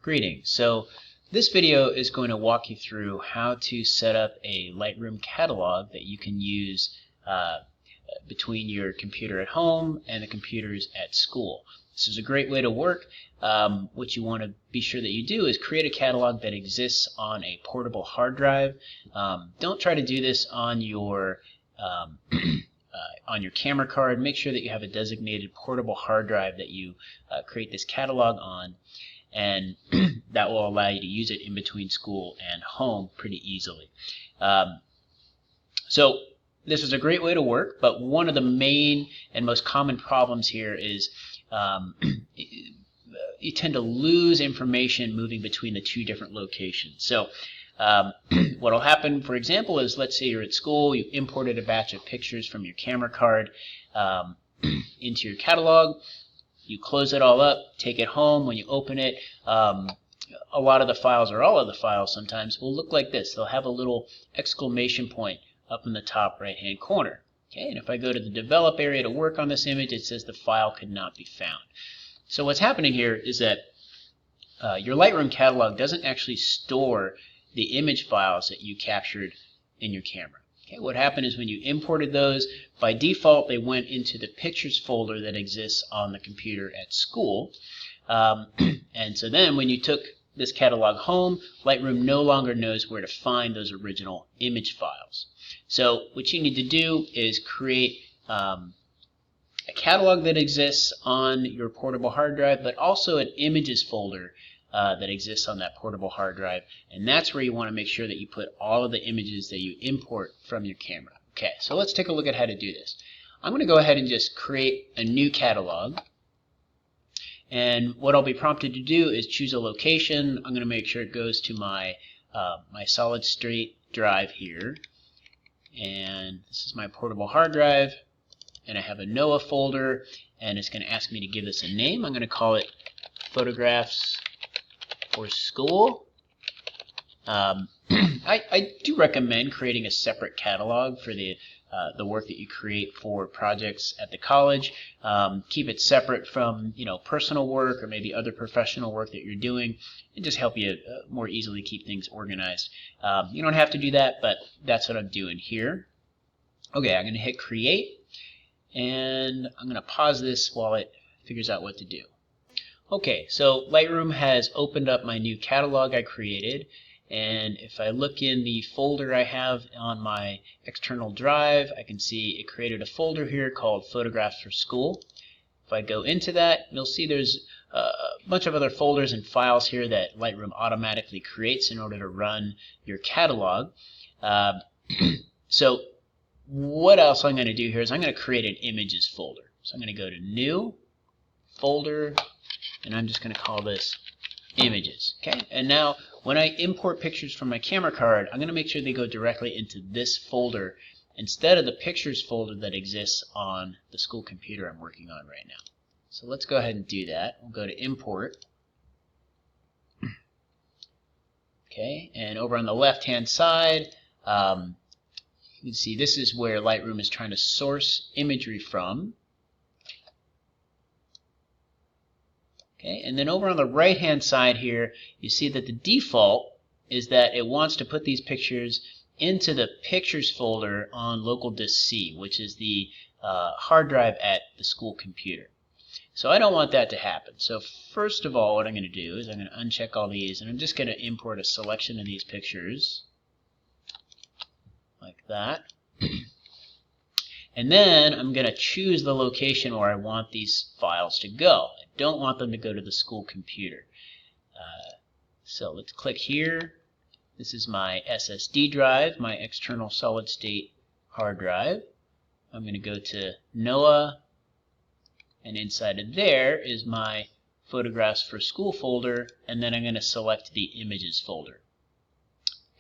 Greetings. So this video is going to walk you through how to set up a Lightroom catalog that you can use between your computer at home and the computers at school. This is a great way to work. What you want to be sure that you do is create a catalog that exists on a portable hard drive. Don't try to do this on your camera card. Make sure that you have a designated portable hard drive that you create this catalog on, and that will allow you to use it in between school and home pretty easily. So this is a great way to work, but one of the main and most common problems here is you tend to lose information moving between the two different locations. So what will happen, for example, is let's say you're at school, you imported a batch of pictures from your camera card into your catalog. You close it all up, take it home. When you open it, a lot of the files, or all of the files sometimes, will look like this. They'll have a little exclamation point up in the top right hand corner. Okay, and if I go to the develop area to work on this image, it says the file could not be found. So what's happening here is that your Lightroom catalog doesn't actually store the image files that you captured in your camera. Okay, what happened is when you imported those, by default they went into the pictures folder that exists on the computer at school. And so then when you took this catalog home, Lightroom no longer knows where to find those original image files. So what you need to do is create a catalog that exists on your portable hard drive, but also an images folder that exists on that portable hard drive, and that's where you want to make sure that you put all of the images that you import from your camera. Okay, so let's take a look at how to do this. I'm going to go ahead and just create a new catalog, and what I'll be prompted to do is choose a location. I'm going to make sure it goes to my my solid state drive here, and this is my portable hard drive, and I have a NOAA folder, and it's going to ask me to give this a name. I'm going to call it Photographs for School. I do recommend creating a separate catalog for the work that you create for projects at the college. Keep it separate from personal work or maybe other professional work that you're doing, and just help you more easily keep things organized. You don't have to do that, but that's what I'm doing here. Okay, I'm going to hit create, and I'm going to pause this while it figures out what to do. Okay, so Lightroom has opened up my new catalog I created, and if I look in the folder I have on my external drive, I can see it created a folder here called Photographs for School. If I go into that, you'll see there's a bunch of other folders and files here that Lightroom automatically creates in order to run your catalog. So what else I'm going to do here is I'm going to create an images folder. So I'm going to go to New, Folder, and I'm just going to call this Images. Okay, and now when I import pictures from my camera card, I'm going to make sure they go directly into this folder instead of the pictures folder that exists on the school computer I'm working on right now. So let's go ahead and do that. We'll go to Import. Okay, and over on the left hand side, you can see this is where Lightroom is trying to source imagery from. Okay, and then over on the right hand side here, you see that the default is that it wants to put these pictures into the pictures folder on local disk C, which is the hard drive at the school computer. So I don't want that to happen. So first of all, what I'm going to do is I'm going to uncheck all these, and I'm just going to import a selection of these pictures like that. And then I'm going to choose the location where I want these files to go. I don't want them to go to the school computer. So let's click here. This is my SSD drive, my external solid state hard drive. I'm going to go to NOAA, and inside of there is my Photographs for School folder, and then I'm going to select the Images folder.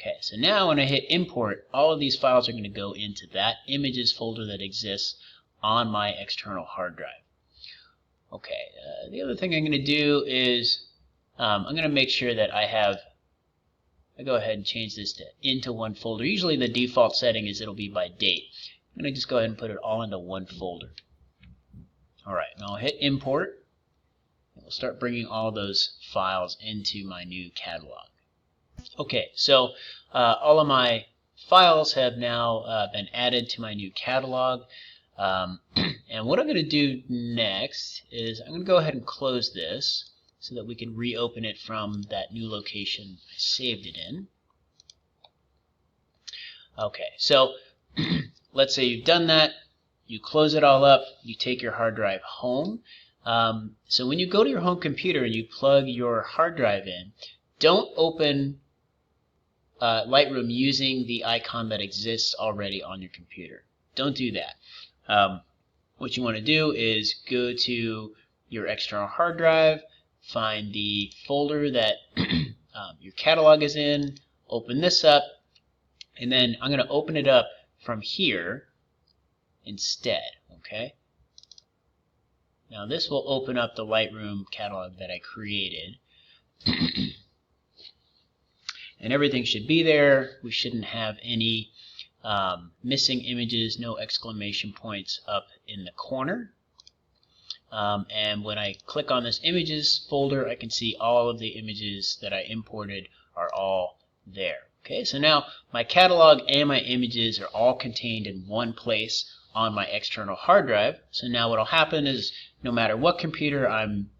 Okay, so now when I hit import, all of these files are going to go into that images folder that exists on my external hard drive. Okay, the other thing I'm going to do is I'm going to make sure that I go ahead and change this to into one folder. Usually the default setting is it'll be by date. I'm going to just go ahead and put it all into one folder. Alright, now I'll hit import. It will start bringing all those files into my new catalog. Okay, so all of my files have now been added to my new catalog. And what I'm going to do next is I'm going to go ahead and close this so that we can reopen it from that new location I saved it in. Okay, so let's say you've done that, you close it all up, you take your hard drive home. So when you go to your home computer and you plug your hard drive in, don't open Lightroom using the icon that exists already on your computer. Don't do that. What you want to do is go to your external hard drive, find the folder that your catalog is in, open this up, and then I'm going to open it up from here instead. Okay. Now this will open up the Lightroom catalog that I created. And everything should be there. We shouldn't have any missing images, no exclamation points up in the corner. And when I click on this images folder, I can see all of the images that I imported are all there. Okay, so now my catalog and my images are all contained in one place on my external hard drive. So now what will happen is no matter what computer I'm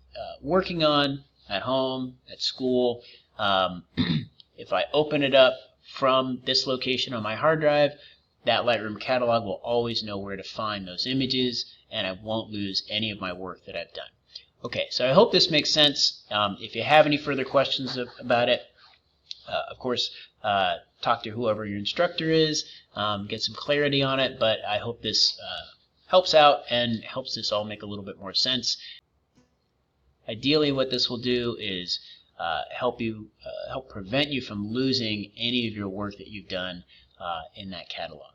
working on, at home, at school, if I open it up from this location on my hard drive, that Lightroom catalog will always know where to find those images, and I won't lose any of my work that I've done. Okay, so I hope this makes sense. If you have any further questions about it, of course, talk to whoever your instructor is, get some clarity on it, but I hope this helps out and helps this all make a little bit more sense. Ideally, what this will do is help prevent you from losing any of your work that you've done in that catalog.